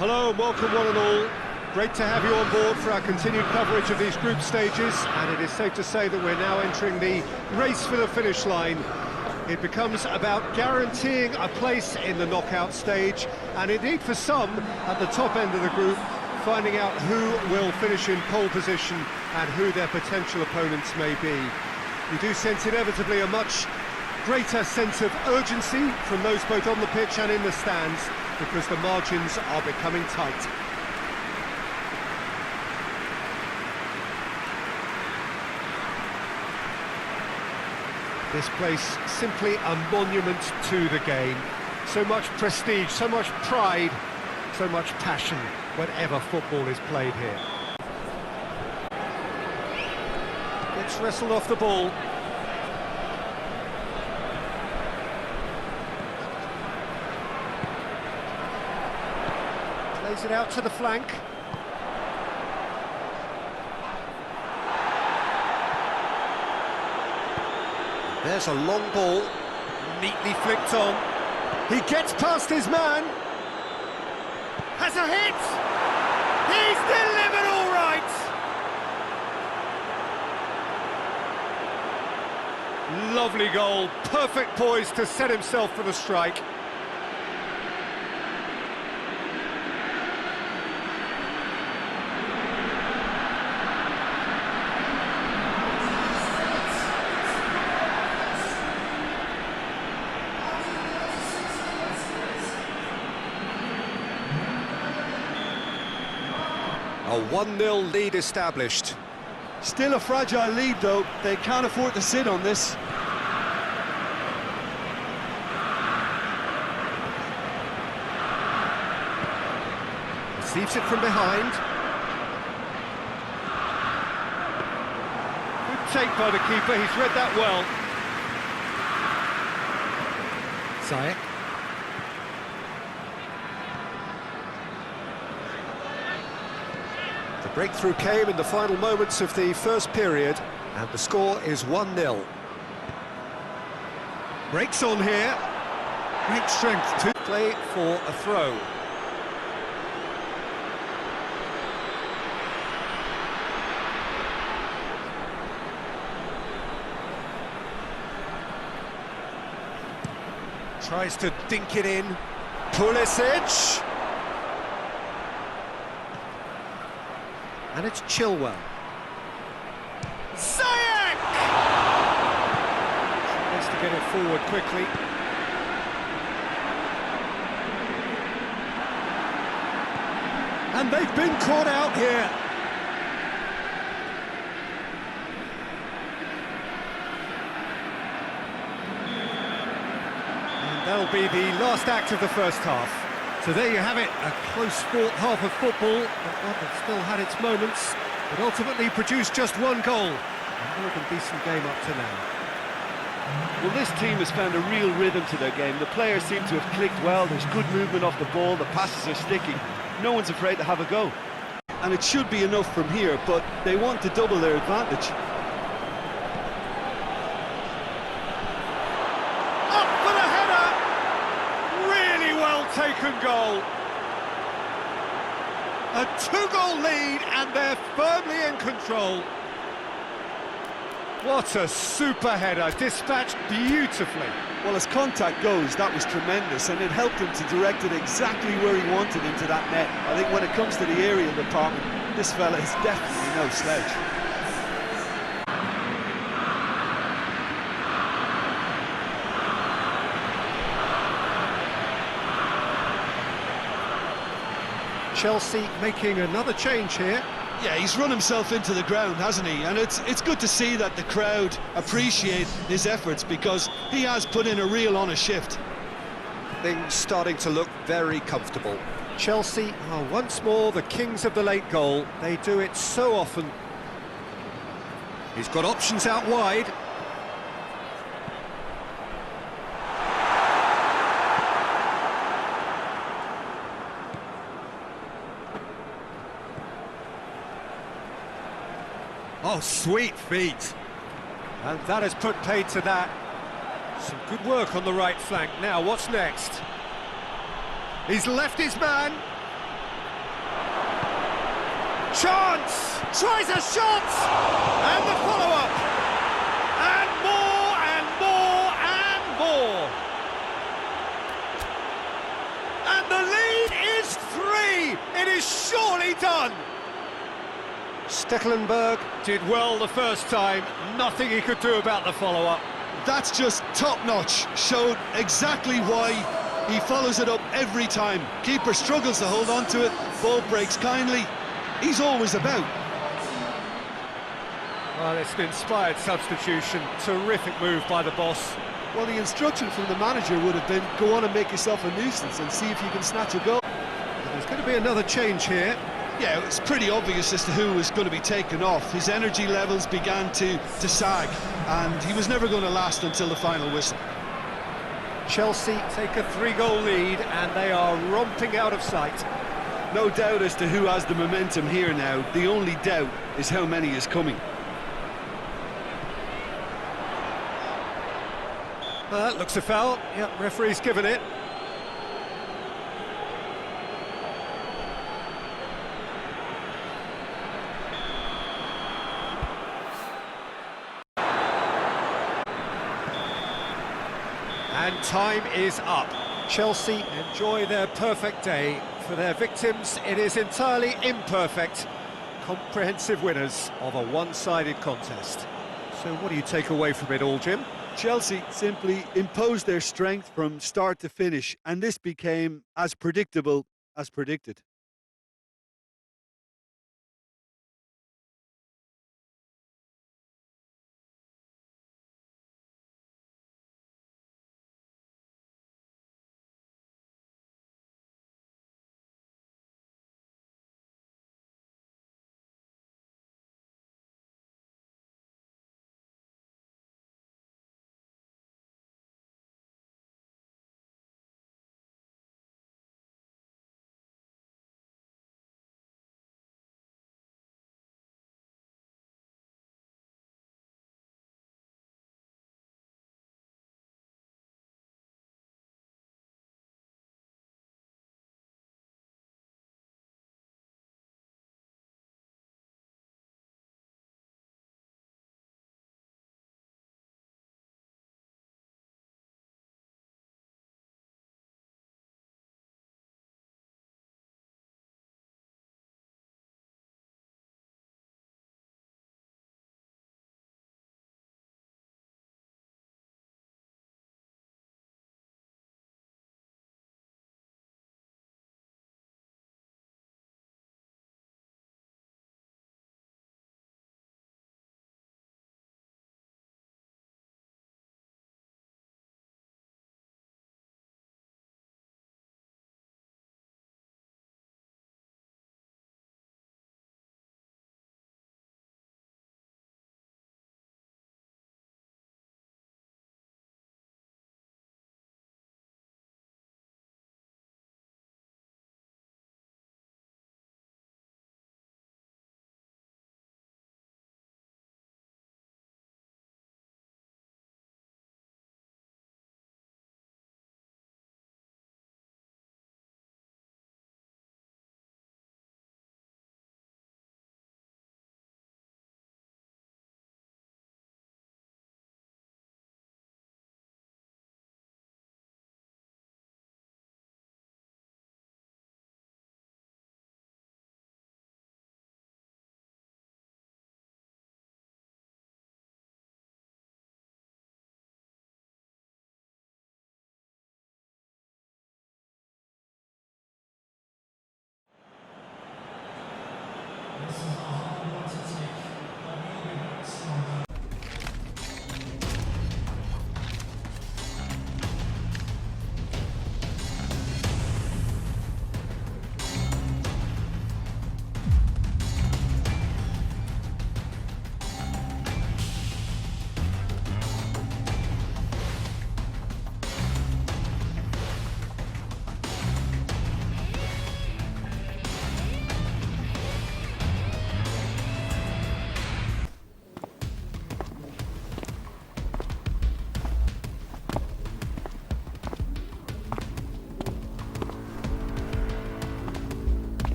Hello and welcome one and all. Great to have you on board for our continued coverage of these group stages, and it is safe to say that we're now entering the race for the finish line. It becomes about guaranteeing a place in the knockout stage, and indeed for some, at the top end of the group, finding out who will finish in pole position and who their potential opponents may be. You do sense inevitably a much greater sense of urgency from those both on the pitch and in the stands, because the margins are becoming tight. This place simply a monument to the game. So much prestige, so much pride, so much passion whenever football is played here. Gets wrestled off the ball. Plays it out to the flank. There's a long ball, neatly flicked on. He gets past his man. Has a hit! He's delivered all right! Lovely goal, perfect poise to set himself for the strike. A 1-0 lead established. Still a fragile lead, though. They can't afford to sit on this. Receives it from behind. Good take by the keeper, he's read that well. Ziyech. The breakthrough came in the final moments of the first period, and the score is 1-0. Breaks on here. Great strength to play for a throw. Tries to dink it in. Pulisic. And it's Chilwell. Ziyech! Tries to get it forward quickly. And they've been caught out here. And that'll be the last act of the first half. So there you have it, a close-fought half of football, but one that still had its moments, but ultimately produced just one goal. A more than decent game up to now. Well, this team has found a real rhythm to their game. The players seem to have clicked well, there's good movement off the ball, the passes are sticking. No one's afraid to have a go. And it should be enough from here, but they want to double their advantage. Taken goal. A 2-goal lead, and they're firmly in control. What a super header, dispatched beautifully. Well, as contact goes, that was tremendous, and it helped him to direct it exactly where he wanted into that net. I think when it comes to the aerial department, this fella is definitely no slouch. Chelsea making another change here. Yeah, he's run himself into the ground, hasn't he? And it's good to see that the crowd appreciate his efforts, because he has put in a real honest shift. Things starting to look very comfortable. Chelsea are once more the kings of the late goal. They do it so often. He's got options out wide. Oh, sweet feet. And that has put paid to that. Some good work on the right flank. Now, what's next? He's left his man. Chance! Tries a shot! And the follow-up! And more, and more, and more! And the lead is 3! It is surely done! Stekelenburg did well the first time, nothing he could do about the follow-up. That's just top-notch, showed exactly why he follows it up every time. Keeper struggles to hold on to it, ball breaks kindly. He's always about. Well, it's an inspired substitution, terrific move by the boss. Well, the instruction from the manager would have been, go on and make yourself a nuisance and see if you can snatch a goal. There's going to be another change here. Yeah, it's pretty obvious as to who was going to be taken off. His energy levels began to sag, and he was never going to last until the final whistle. Chelsea take a 3-goal lead, and they are romping out of sight. No doubt as to who has the momentum here now. The only doubt is how many is coming. Looks a foul. Yep, referee's given it. And time is up. Chelsea enjoy their perfect day. For their victims, it is entirely imperfect. Comprehensive winners of a one-sided contest. So what do you take away from it all, Jim? Chelsea simply imposed their strength from start to finish, and this became as predictable as predicted.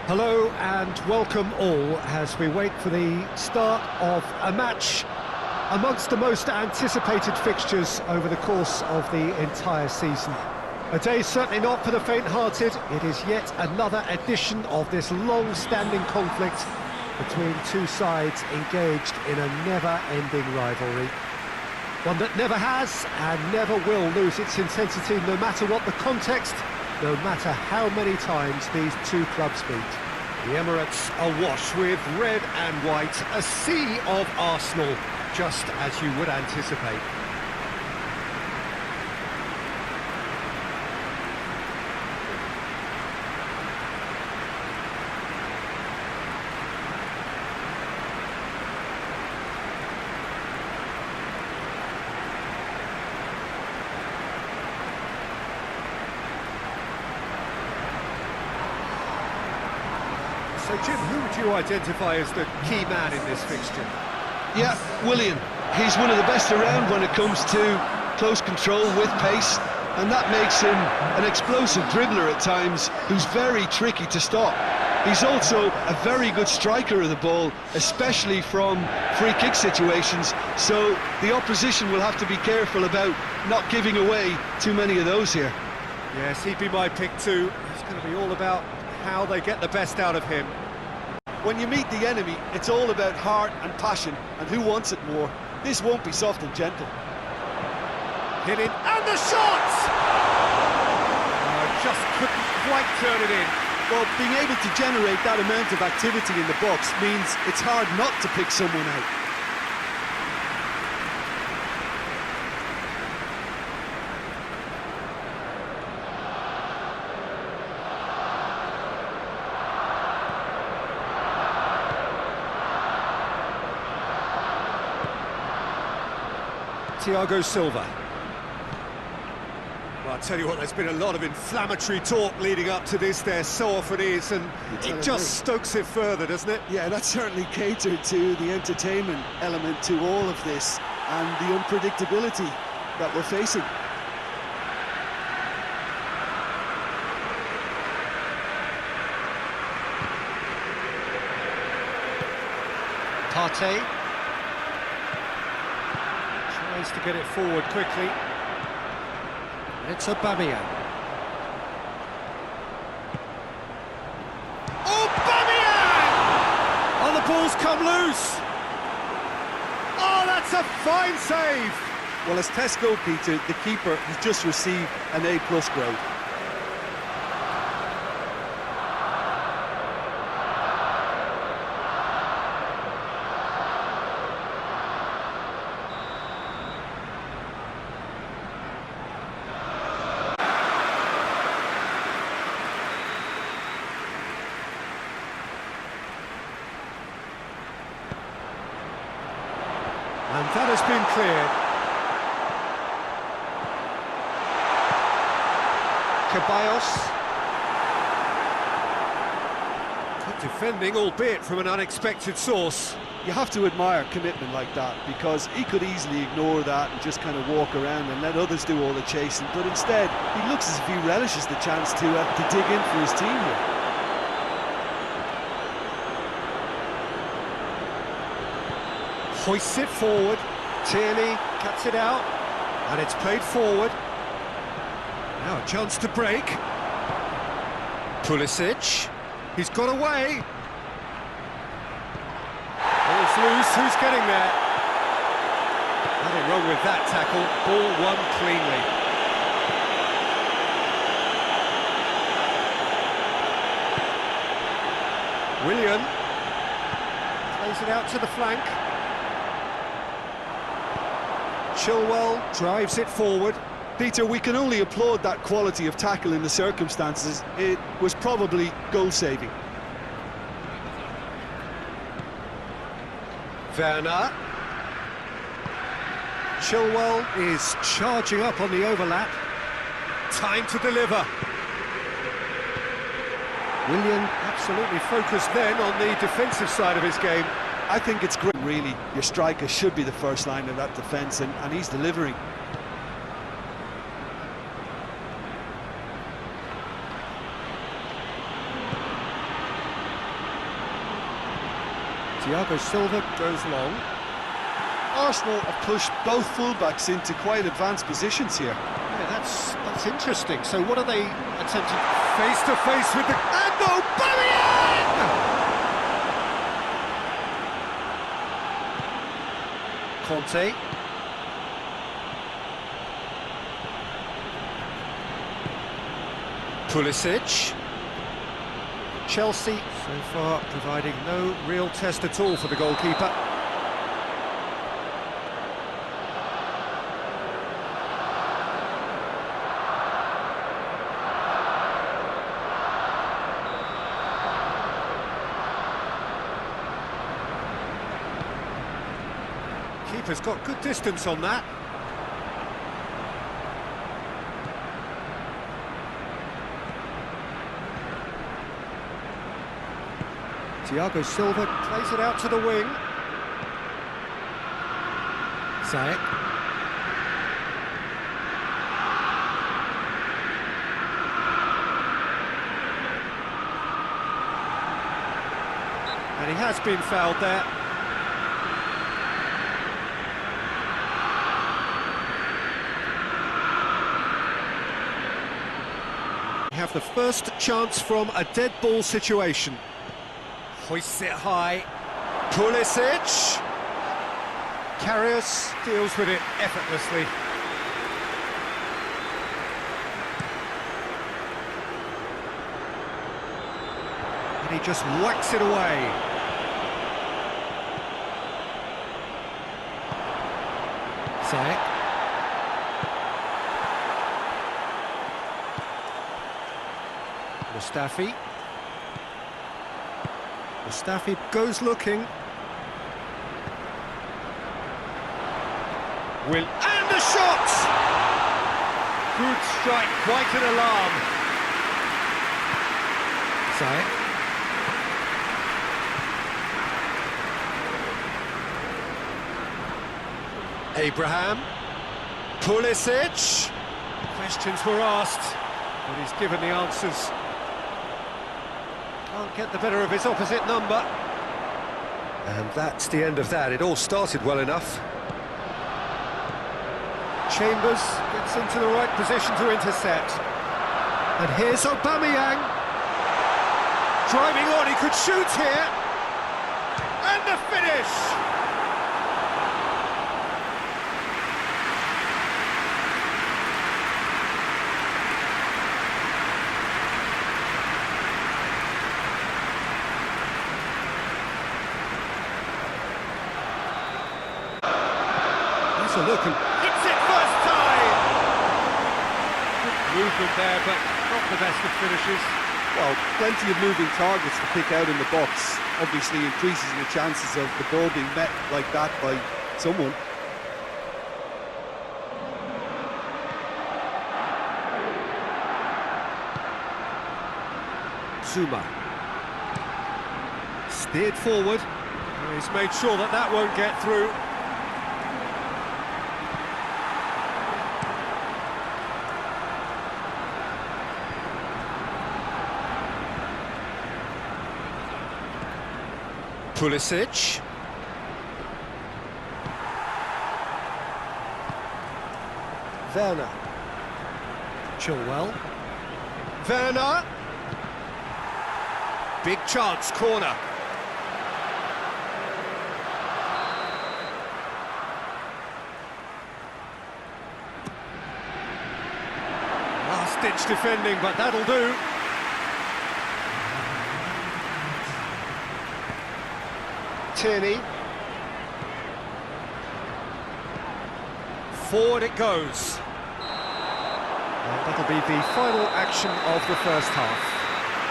Hello and welcome all as we wait for the start of a match amongst the most anticipated fixtures over the course of the entire season. A day certainly not for the faint-hearted. It is yet another edition of this long-standing conflict between two sides engaged in a never-ending rivalry. One that never has and never will lose its intensity, no matter what the context, no matter how many times these two clubs meet. The Emirates awash with red and white, a sea of Arsenal, just as you would anticipate. So, Jim, who would you identify as the key man in this fixture? Yeah, Willian. He's one of the best around when it comes to close control with pace, and that makes him an explosive dribbler at times who's very tricky to stop. He's also a very good striker of the ball, especially from free kick situations, so the opposition will have to be careful about not giving away too many of those here. Yes, he'd be my pick too. It's going to be all about how they get the best out of him. When you meet the enemy, it's all about heart and passion, and who wants it more. This won't be soft and gentle. Hit it, and the shot! Just couldn't quite turn it in. Well, being able to generate that amount of activity in the box means it's hard not to pick someone out. Thiago Silva. Well, I'll tell you what, there's been a lot of inflammatory talk leading up to this. There so often is, and it just stokes it further, doesn't it? Yeah, that certainly catered to the entertainment element to all of this and the unpredictability that we're facing. Partey tries to get it forward quickly. It's Aubameyang. Aubameyang! Oh, the ball's come loose! Oh, that's a fine save! Well, as Tesco, Peter, the keeper has just received an A+ grade. And that has been cleared. Ceballos. Good defending, albeit from an unexpected source. You have to admire commitment like that, because he could easily ignore that and just kind of walk around and let others do all the chasing, but instead he looks as if he relishes the chance to dig in for his team here. Hoists it forward, Tierney cuts it out, and it's played forward. Now a chance to break. Pulisic, he's got away. Ball's loose, who's getting there? Nothing wrong with that tackle, ball won cleanly. Willian plays it out to the flank. Chilwell drives it forward. Peter, we can only applaud that quality of tackle in the circumstances. It was probably goal-saving. Werner. Chilwell is charging up on the overlap. Time to deliver. Willian absolutely focused then on the defensive side of his game. I think it's great, really. Your striker should be the first line of that defence, and he's delivering. Thiago Silva goes long. Arsenal have pushed both fullbacks into quite advanced positions here. Yeah, that's interesting. So what are they attempting? Face to face with the... And Aubameyang! Conte. Pulisic. Chelsea so far providing no real test at all for the goalkeeper. Keeper's got good distance on that. Thiago Silva plays it out to the wing. Ziyech. And he has been fouled there. We have the first chance from a dead ball situation. Hoists it high. Pulisic. Karius deals with it effortlessly. And he just whacks it away. Ziyech. Mustafi. Mustafi goes looking. And a shot! Good strike, quite an alarm. Ziyech. Abraham. Pulisic. Questions were asked, but he's given the answers. Can't get the better of his opposite number. And that's the end of that. It all started well enough. Chambers gets into the right position to intercept. And here's Aubameyang. Driving on, he could shoot here. And the finish! A look and hits it first time! Good movement there, but not the best of finishes. Well, plenty of moving targets to pick out in the box. Obviously increases the chances of the ball being met like that by someone. Zuma. Steered forward. He's made sure that that won't get through. Pulisic. Werner. Chilwell. Werner. Big chance, corner. Last-ditch defending, but that'll do. Tierney. Forward it goes. And that'll be the final action of the first half.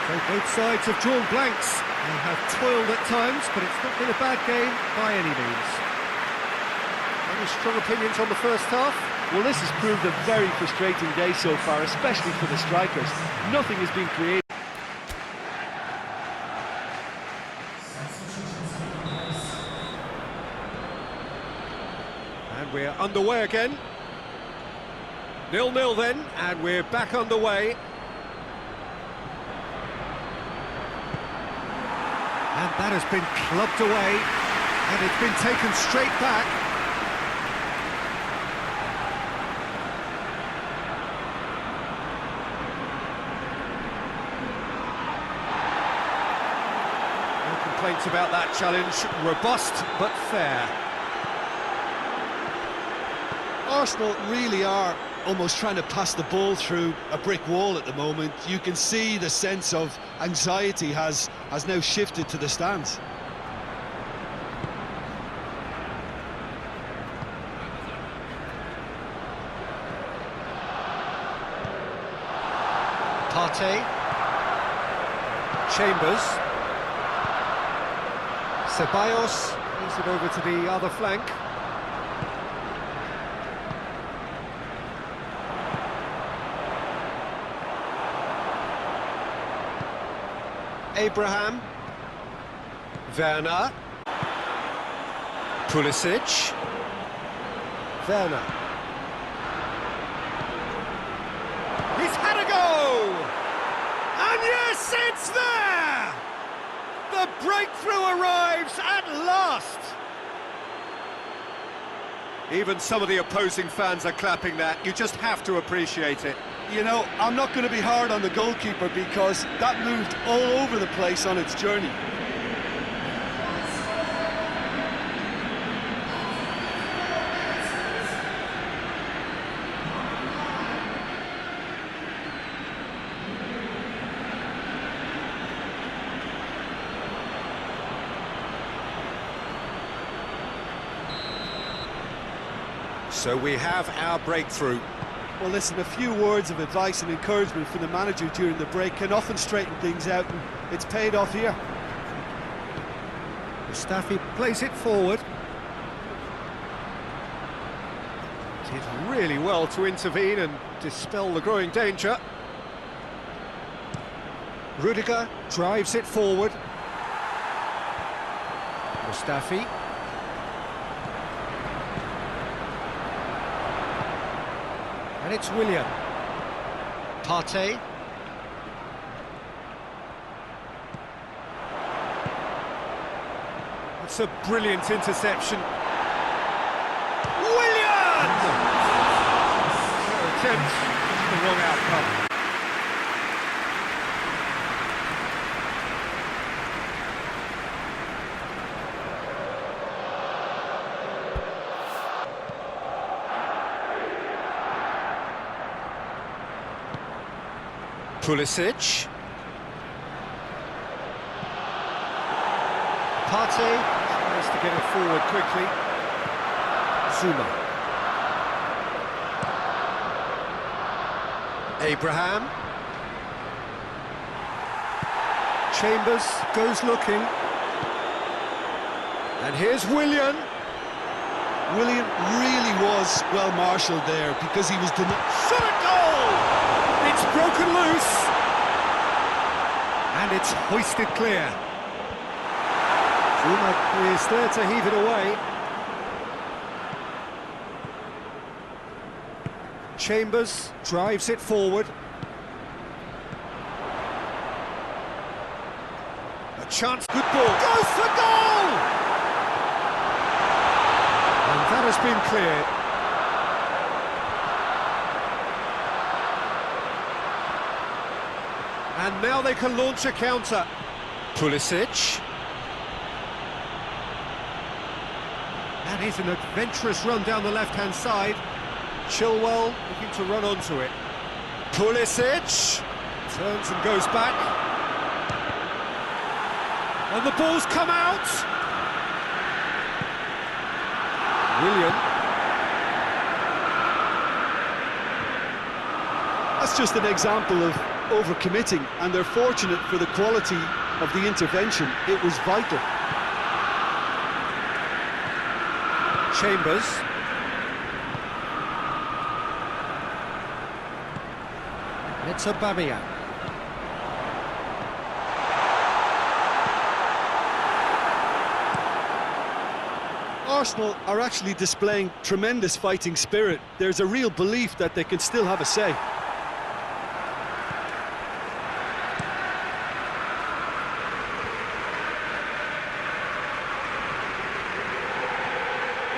So both sides have drawn blanks. They have toiled at times, but it's not been a bad game by any means. Any strong opinions on the first half? Well, this has proved a very frustrating day so far, especially for the strikers. Nothing has been created. And we're underway again. 0-0 then, and we're back underway. And That has been clubbed away, and it's been taken straight back. No complaints about that challenge. Robust, but fair. Arsenal really are almost trying to pass the ball through a brick wall at the moment. You can see the sense of anxiety has now shifted to the stands. Partey. Chambers. Ceballos moves it over to the other flank. Abraham. Werner. Pulisic. Werner. He's had a go! And yes, it's there! The breakthrough arrives at last! Even some of the opposing fans are clapping that. You just have to appreciate it. You know, I'm not going to be hard on the goalkeeper because that moved all over the place on its journey. So we have our breakthrough. Well, listen, a few words of advice and encouragement from the manager during the break can often straighten things out, and it's paid off here. Mustafi plays it forward. Did really well to intervene and dispel the growing danger. Rudiger drives it forward. Mustafi. And it's Willian. Partey. It's a brilliant interception. Willian! Attempt, the wrong outcome. Pulisic. Partey tries to get it forward quickly. Zuma. Abraham. Chambers goes looking. And here's Willian. Willian really was well marshalled there because he was shot at goal! It's broken loose. And it's hoisted clear. Zuma is there to heave it away. Chambers drives it forward. A chance, good ball. Goes for goal! And that has been cleared. And now they can launch a counter. Pulisic. And here's an adventurous run down the left-hand side. Chilwell looking to run onto it. Pulisic turns and goes back. And the ball's come out. Willian. That's just an example of overcommitting, and they're fortunate for the quality of the intervention. It was vital. Chambers. It's Aubameyang. Arsenal are actually displaying tremendous fighting spirit. There's a real belief that they can still have a say.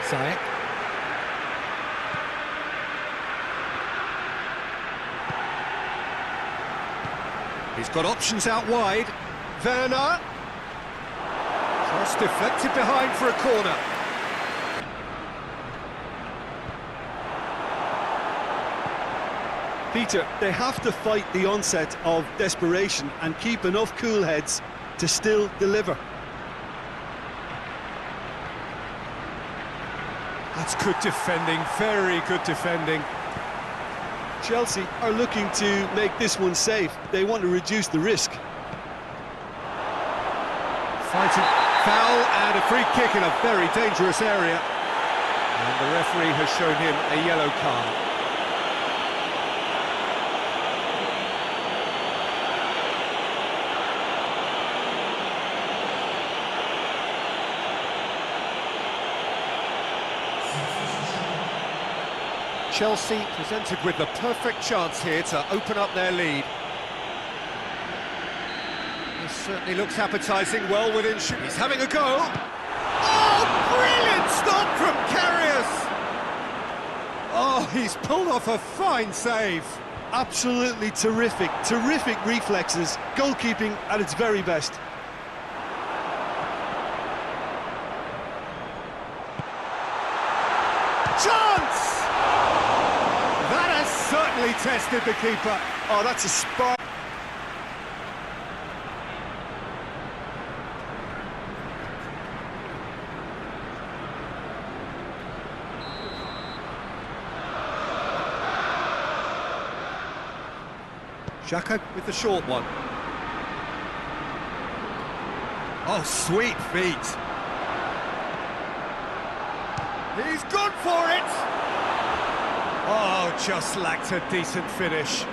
Ziyech. He's got options out wide. Werner. Cross deflected behind for a corner. Peter, they have to fight the onset of desperation and keep enough cool heads to still deliver. That's good defending, very good defending. Chelsea are looking to make this one safe. They want to reduce the risk. Fighting foul and a free kick in a very dangerous area. And the referee has shown him a yellow card. Chelsea presented with the perfect chance here to open up their lead. This certainly looks appetising, well within shoot. He's having a go. Oh, brilliant stop from Karius! Oh, he's pulled off a fine save. Absolutely terrific, terrific reflexes, goalkeeping at its very best. Chance! That has certainly tested the keeper. Oh, that's a spark. Xhaka with the short one. Oh, sweet feet. He's gone for it! Oh, just lacked a decent finish.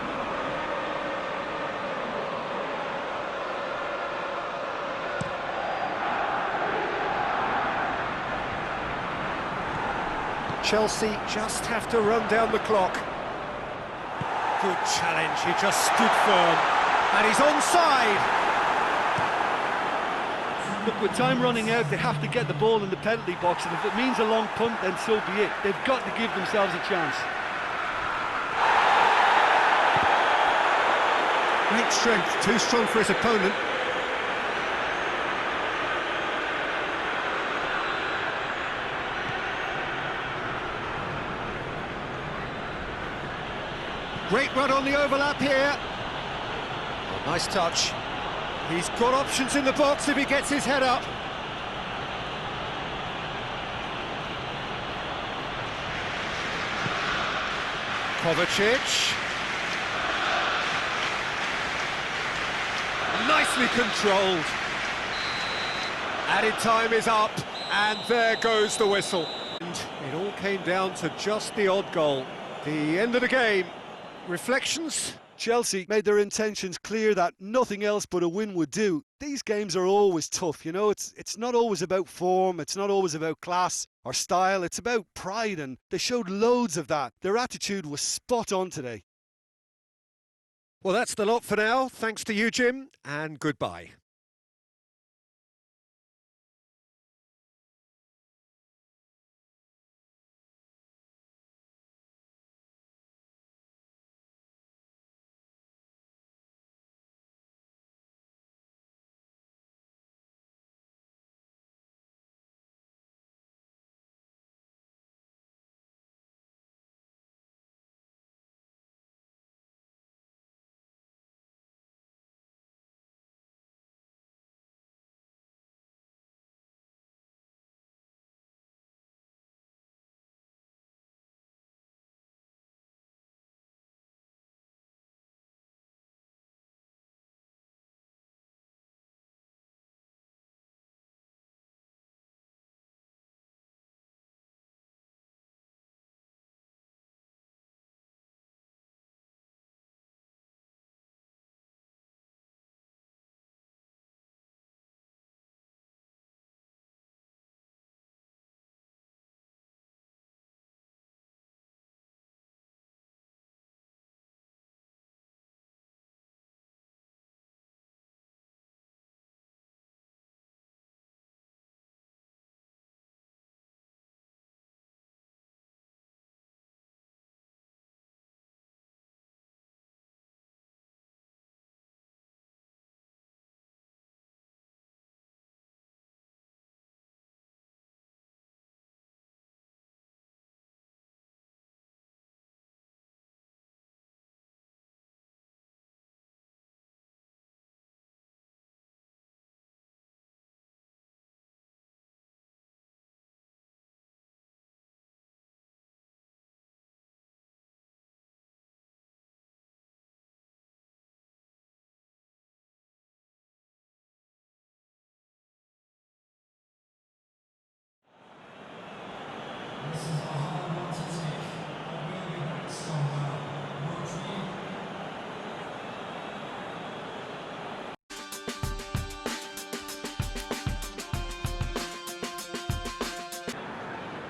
Chelsea just have to run down the clock. Good challenge, he just stood firm. And he's onside! Look, with time running out, they have to get the ball in the penalty box, and if it means a long punt, then so be it. They've got to give themselves a chance. Great strength, too strong for his opponent. Great run on the overlap here. Oh, nice touch. He's got options in the box if he gets his head up. Kovacic. Nicely controlled. Added time is up, and there goes the whistle. And it all came down to just the odd goal. The end of the game. Reflections? Chelsea made their intentions clear that nothing else but a win would do. These games are always tough, you know, it's not always about form, it's not always about class or style, it's about pride, and they showed loads of that. Their attitude was spot on today. Well, that's the lot for now. Thanks to you, Jim, and goodbye.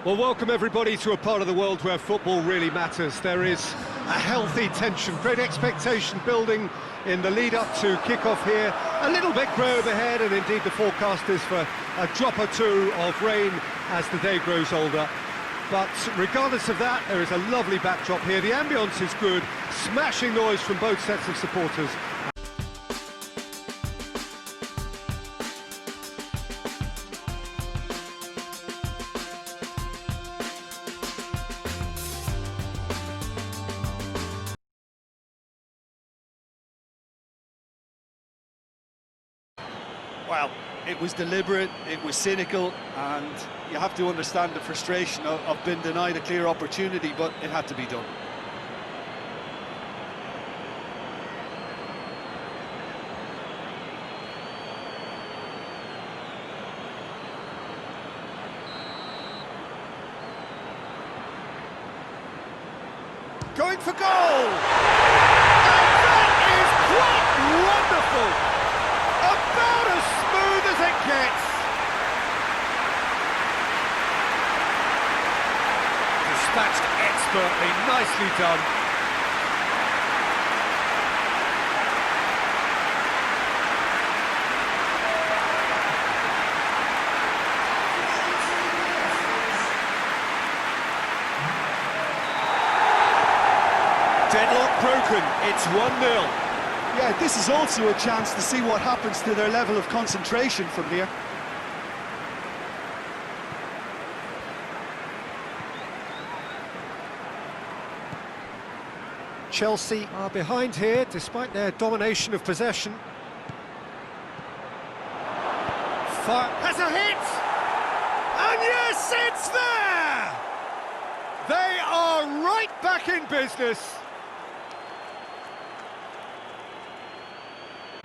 Well, welcome everybody to a part of the world where football really matters. There is a healthy tension, great expectation building in the lead-up to kick-off here. A little bit grey overhead, and indeed the forecast is for a drop or two of rain as the day grows older. But regardless of that, there is a lovely backdrop here. The ambience is good, smashing noise from both sets of supporters. Well, it was deliberate, it was cynical, and you have to understand the frustration of being denied a clear opportunity, but it had to be done. Going for goal! And that is quite wonderful! About as smooth as it gets. Dispatched expertly, nicely done. Deadlock broken, it's 1-0. Yeah, this is also a chance to see what happens to their level of concentration from here. Chelsea are behind here, despite their domination of possession. Has a hit! And yes, it's there! They are right back in business.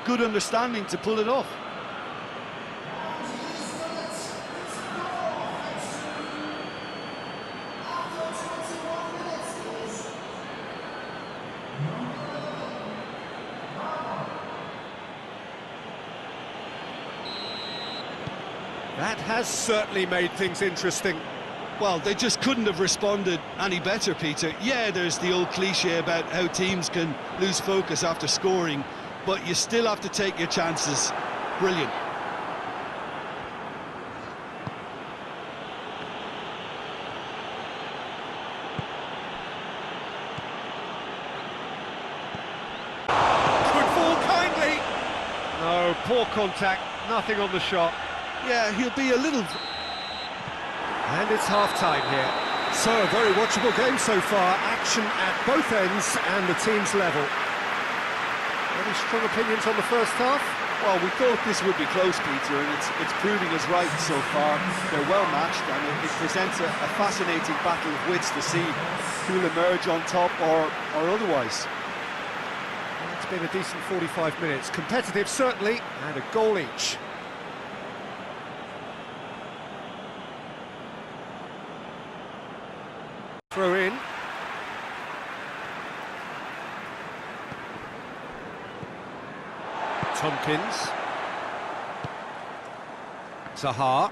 Good understanding to pull it off. That has certainly made things interesting. Well, they just couldn't have responded any better, Peter. Yeah, there's the old cliche about how teams can lose focus after scoring, but you still have to take your chances. Brilliant. Could fall kindly. No, poor contact, nothing on the shot. Yeah, he'll be a little... And it's half-time here. So, a very watchable game so far. Action at both ends and the team's level. Any strong opinions on the first half? Well, we thought this would be close, Peter, and it's proving us right so far. They're well matched, and it presents a fascinating battle of wits to see who'll emerge on top or otherwise. It's been a decent 45 minutes. Competitive, certainly, and a goal each. Throw in. Tompkins. Zaha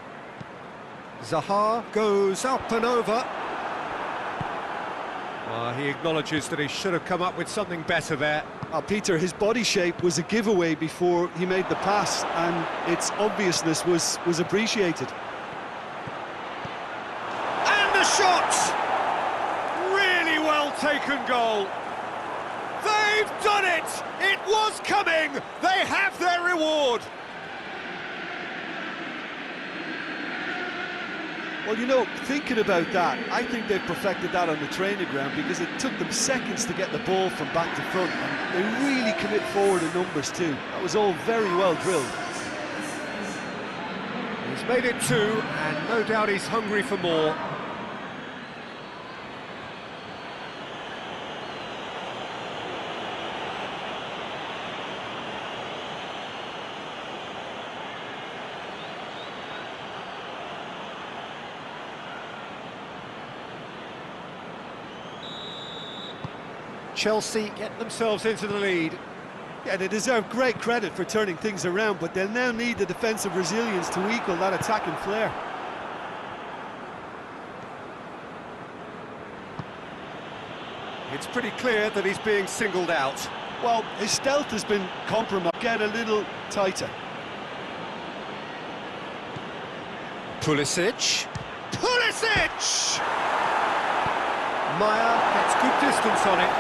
goes up and over. He acknowledges that he should have come up with something better there. Peter, his body shape was a giveaway before he made the pass, and its obviousness was appreciated. And the shot! Really well taken goal. They've done it! It was coming! They have their reward! Well, you know, thinking about that, I think they've perfected that on the training ground, because it took them seconds to get the ball from back to front, and they really commit forward in numbers too. That was all very well drilled. He's made it 2, and no doubt he's hungry for more. Chelsea get themselves into the lead. Yeah, they deserve great credit for turning things around, but they'll now need the defensive resilience to equal that attacking flair. It's pretty clear that he's being singled out. Well, his stealth has been compromised. Get a little tighter. Pulisic. Maya gets good distance on it.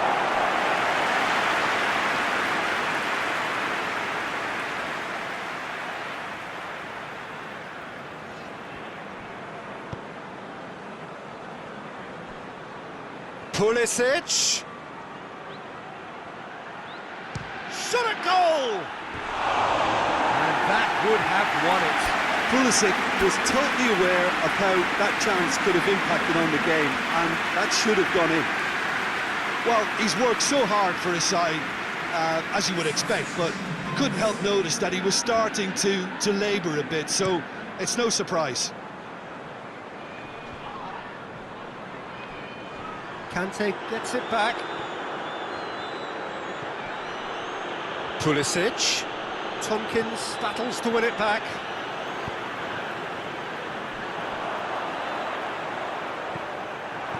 Pulisic. Shot at goal! And that would have won it. Pulisic was totally aware of how that chance could have impacted on the game, and that should have gone in. Well, he's worked so hard for his side, as you would expect, but couldn't help notice that he was starting to labour a bit, so it's no surprise. Kante gets it back. Pulisic. Tompkins battles to win it back.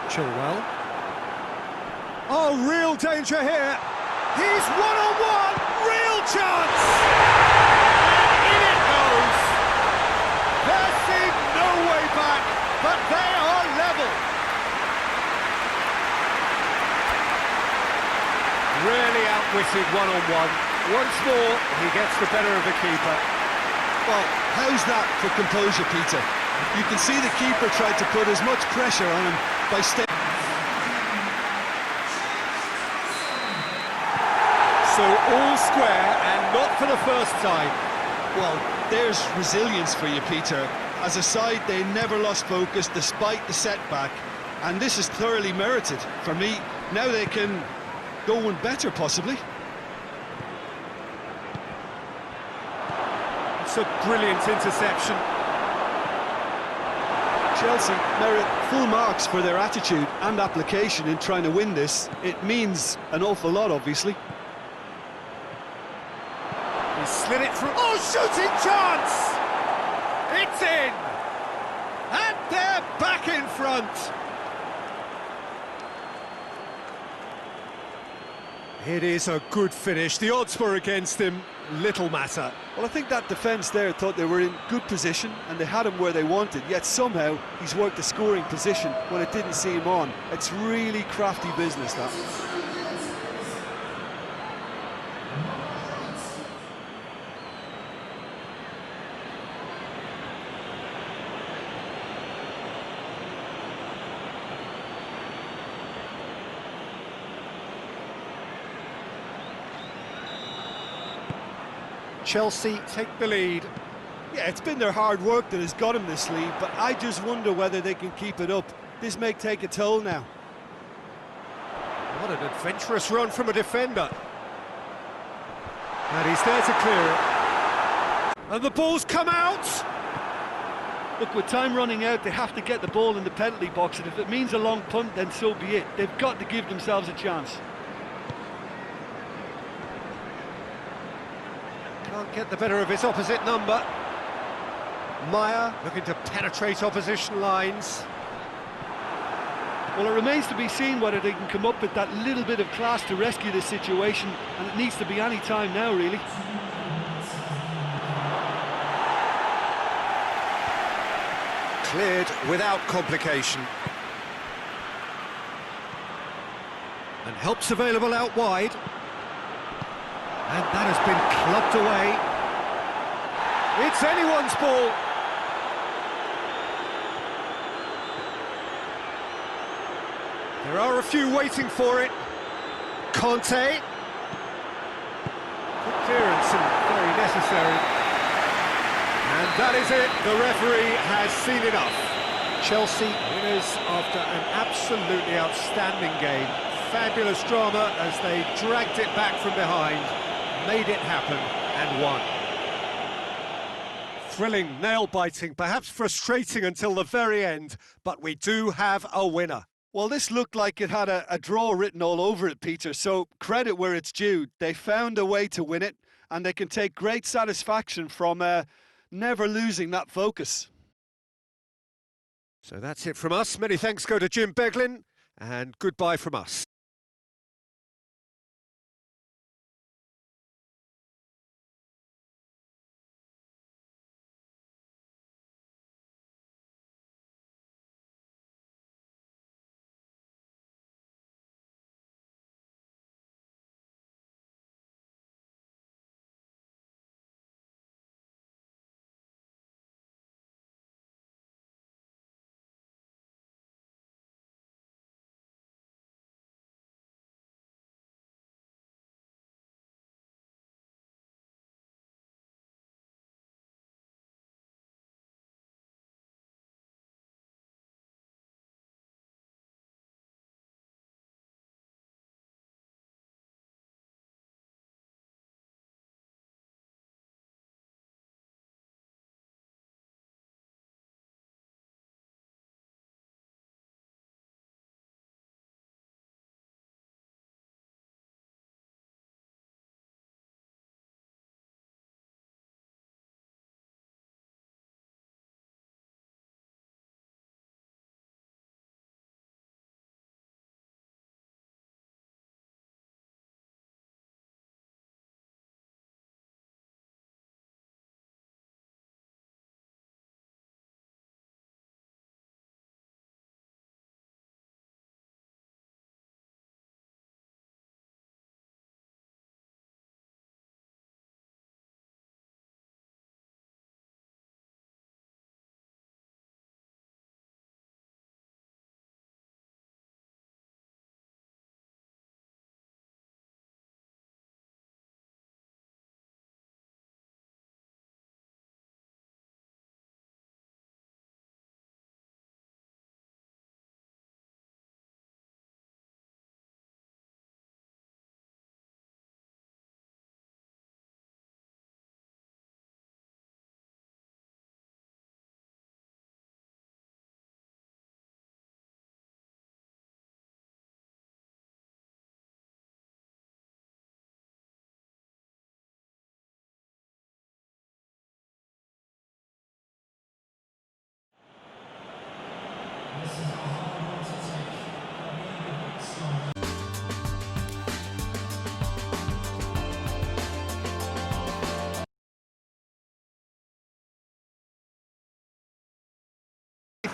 Chilwell. Oh, real danger here. He's one-on-one. Real chance. And in it goes. There seemed no way back, but they are level. Really outwitted one-on-one. Once more, he gets the better of the keeper. Well, how's that for composure, Peter? You can see the keeper tried to put as much pressure on him by staying. So all square, and not for the first time. Well, there's resilience for you, Peter. As a side, they never lost focus despite the setback, and this is thoroughly merited. For me, now they can go one better, possibly. It's a brilliant interception. Chelsea merit full marks for their attitude and application in trying to win this. It means an awful lot, obviously. He slid it through. Oh, shooting chance! It's in! And they're back in front. It is a good finish. The odds were against him. Little matter. Well, I think that defence there thought they were in good position and they had him where they wanted, yet somehow he's worked a scoring position when it didn't see him on. It's really crafty business, that. Chelsea take the lead. Yeah, it's been their hard work that has got them this lead, but I just wonder whether they can keep it up. This may take a toll now. What an adventurous run from a defender. And he's there to clear it. And the ball's come out! Look, with time running out, they have to get the ball in the penalty box, and if it means a long punt, then so be it. They've got to give themselves a chance. Can't get the better of his opposite number. Maya looking to penetrate opposition lines. Well, it remains to be seen whether they can come up with that little bit of class to rescue this situation, and it needs to be any time now, really. Cleared without complication. And help's available out wide. And that has been clubbed away. It's anyone's ball. There are a few waiting for it. Kante. Good clearance and very necessary. And that is it. The referee has seen enough. Chelsea winners after an absolutely outstanding game. Fabulous drama as they dragged it back from behind, made it happen and won. Thrilling, nail-biting, perhaps frustrating until the very end, but we do have a winner. Well, this looked like it had a draw written all over it, Peter, so credit where it's due. They found a way to win it, and they can take great satisfaction from never losing that focus. So that's it from us. Many thanks go to Jim Beglin, and goodbye from us.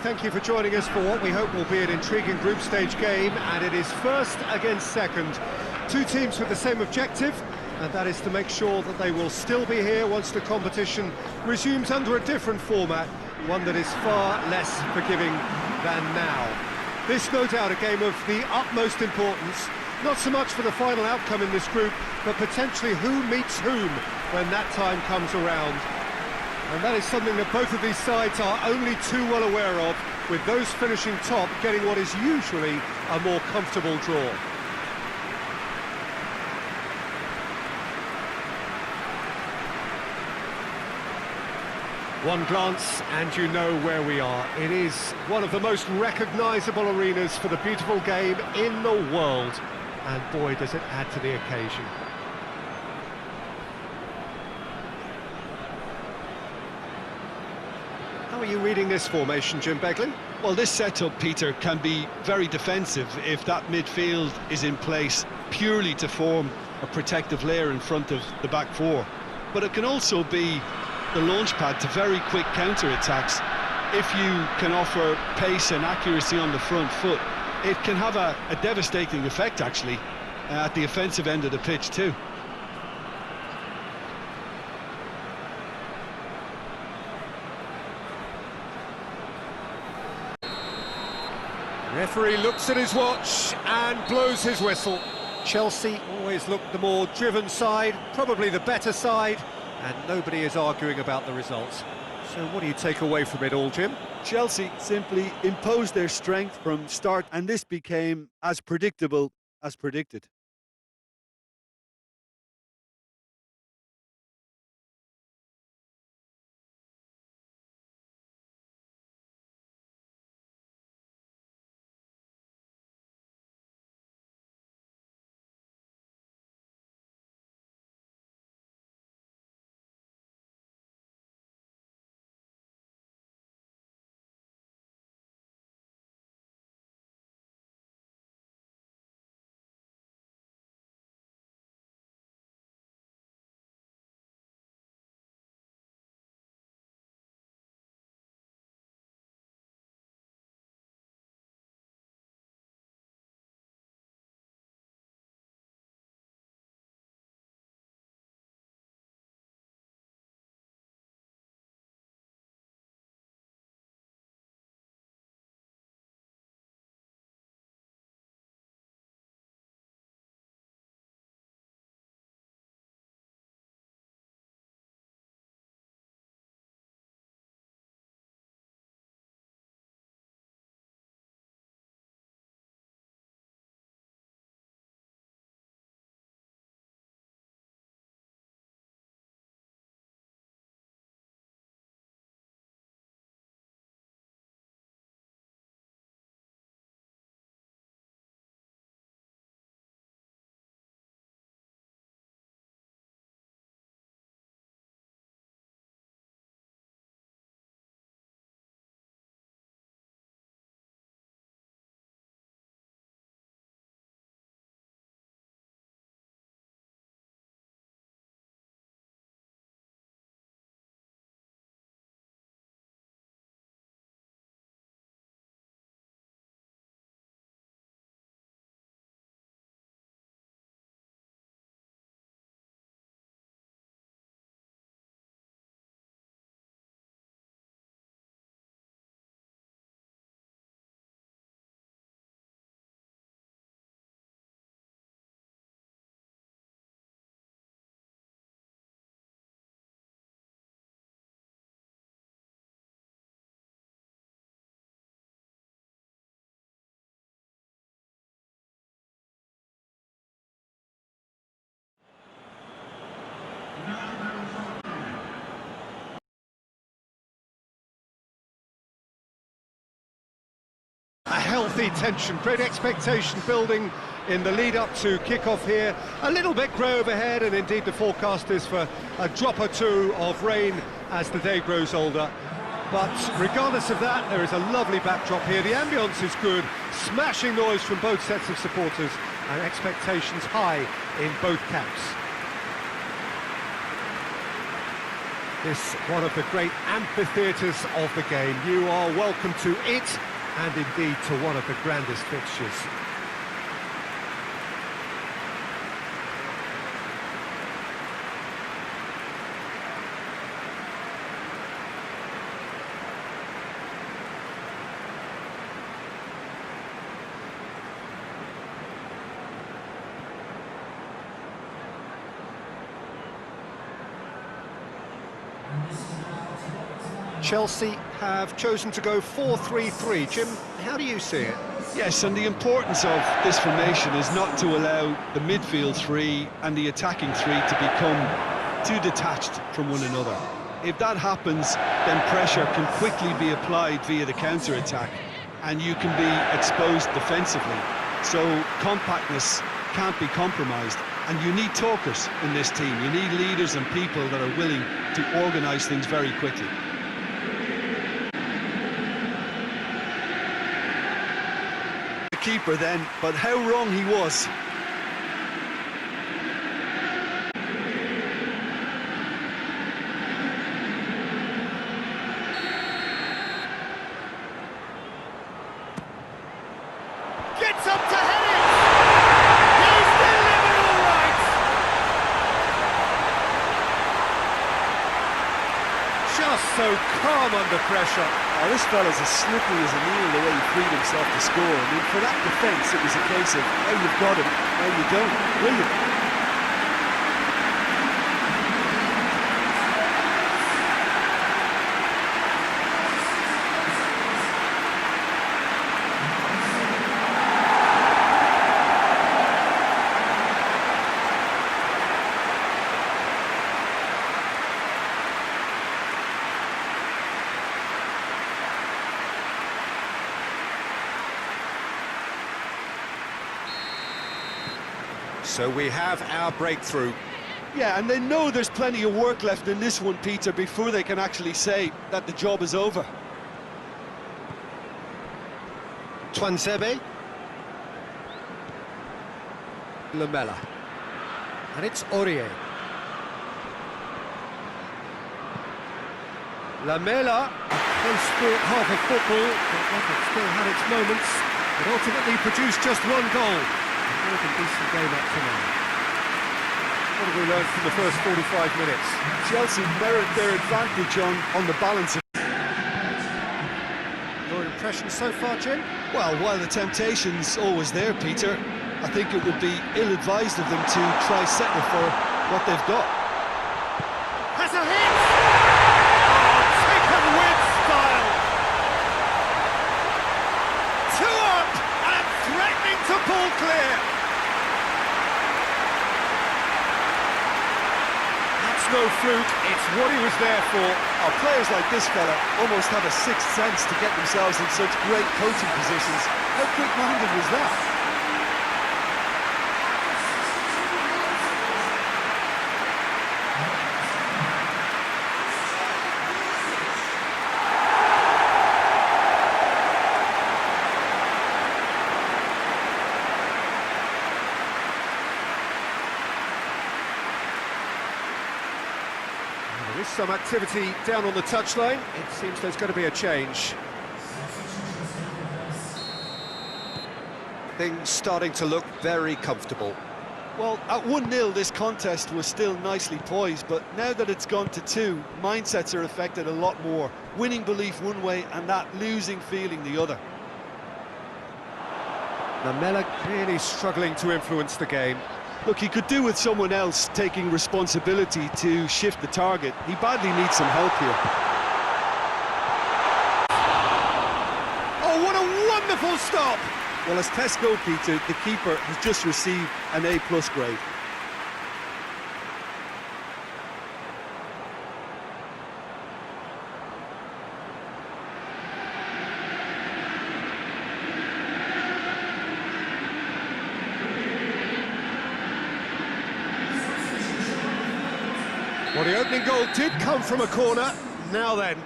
Thank you for joining us for what we hope will be an intriguing group stage game, and it is first against second. Two teams with the same objective, and that is to make sure that they will still be here once the competition resumes under a different format, one that is far less forgiving than now. This, no doubt, a game of the utmost importance, not so much for the final outcome in this group, but potentially who meets whom when that time comes around. And that is something that both of these sides are only too well aware of, with those finishing top getting what is usually a more comfortable draw. One glance and you know where we are. It is one of the most recognisable arenas for the beautiful game in the world. And boy, does it add to the occasion. How are you reading this formation, Jim Beglin? Well, this setup, Peter, can be very defensive if that midfield is in place purely to form a protective layer in front of the back four. But it can also be the launch pad to very quick counter-attacks. If you can offer pace and accuracy on the front foot, it can have a devastating effect, actually, at the offensive end of the pitch too. Referee looks at his watch and blows his whistle. Chelsea always looked the more driven side, probably the better side, and nobody is arguing about the results. So what do you take away from it all, Jim? Chelsea simply imposed their strength from start, and this became as predictable as predicted. A healthy tension, great expectation building in the lead-up to kick-off here. A little bit grey overhead, and indeed the forecast is for a drop or two of rain as the day grows older. But regardless of that, there is a lovely backdrop here. The ambience is good, smashing noise from both sets of supporters, and expectations high in both camps. This one of the great amphitheatres of the game. You are welcome to it, and indeed to one of the grandest fixtures. Chelsea have chosen to go 4-3-3. Jim, how do you see it? Yes, and the importance of this formation is not to allow the midfield three and the attacking three to become too detached from one another. If that happens, then pressure can quickly be applied via the counter-attack, and you can be exposed defensively. So compactness can't be compromised, and you need talkers in this team. You need leaders and people that are willing to organise things very quickly. Keeper then, but how wrong he was. Gets up to head it! He's delivered all right! Just so calm under pressure. Oh, this fella's as slippery as a needle the way he freed himself to score. I mean, for that defence, it was a case of, now you've got him, now you don't. Brilliant. So we have our breakthrough. Yeah, and they know there's plenty of work left in this one, Peter, before they can actually say that the job is over. Tuanzebe. Lamela. And it's Aurier. Lamela, close fought half of football, but it still had its moments, but ultimately produced just one goal. A more than decent game up to now. What have we learned from the first 45 minutes? Chelsea merit their advantage on the balance. Your impression so far, Jim? Well, while the temptation's always there, Peter, I think it would be ill-advised of them to try settle for what they've got. Has a hit! Oh, taken with style! Two up and threatening to pull clear! That's no fluke, it's what he was there for. Oh, players like this fella almost have a sixth sense to get themselves in such great coaching positions. How quick-minded was that? There is some activity down on the touchline. It seems there's going to be a change. Things starting to look very comfortable. Well, at 1-0 this contest was still nicely poised, but now that it's gone to 2, mindsets are affected a lot more. Winning belief one way and that losing feeling the other. Lamela really struggling to influence the game. Look, he could do with someone else taking responsibility to shift the target. He badly needs some help here. Oh, what a wonderful stop! Well, as tests go, Peter, the keeper has just received an A+ grade. Well, the opening goal did come from a corner. Now then.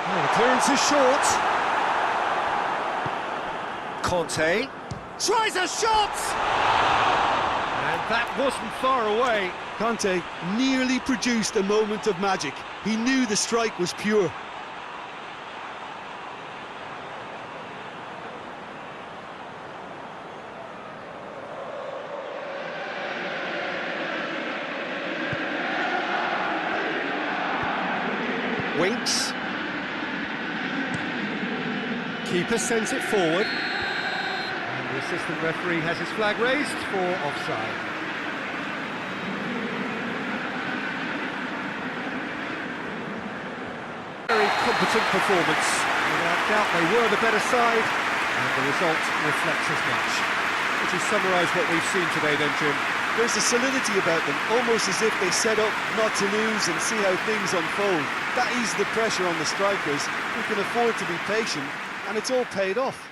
Oh, the clearance is short. Conte. tries a shot! And that wasn't far away. Conte nearly produced a moment of magic. He knew the strike was pure. Winks. Keeper sends it forward. And the assistant referee has his flag raised for offside. Very competent performance. Without doubt they were the better side, and the result reflects as much. Would you summarise what we've seen today then, Jim? There's a solidity about them, almost as if they set up not to lose and see how things unfold. That eases the pressure on the strikers, who can afford to be patient, and it's all paid off.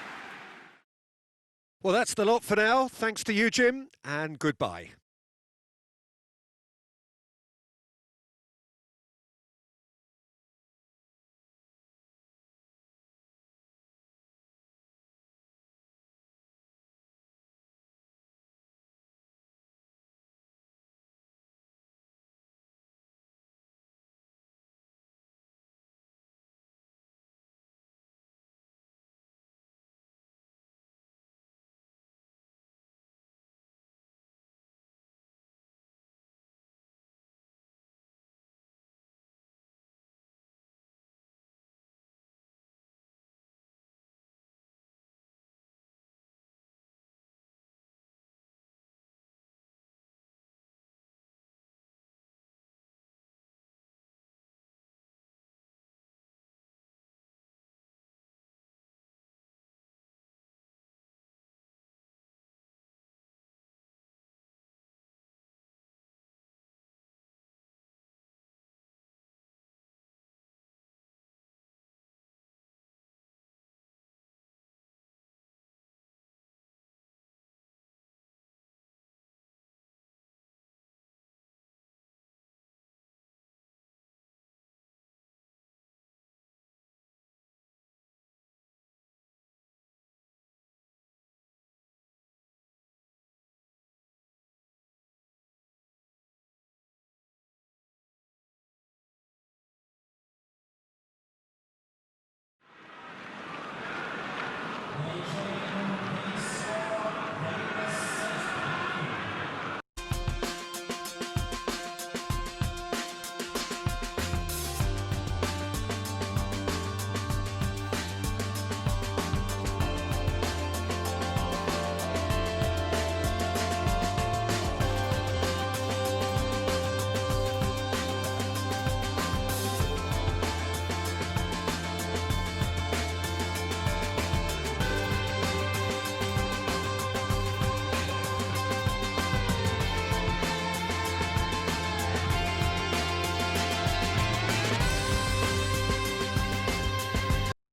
Well, that's the lot for now. Thanks to you, Jim, and goodbye.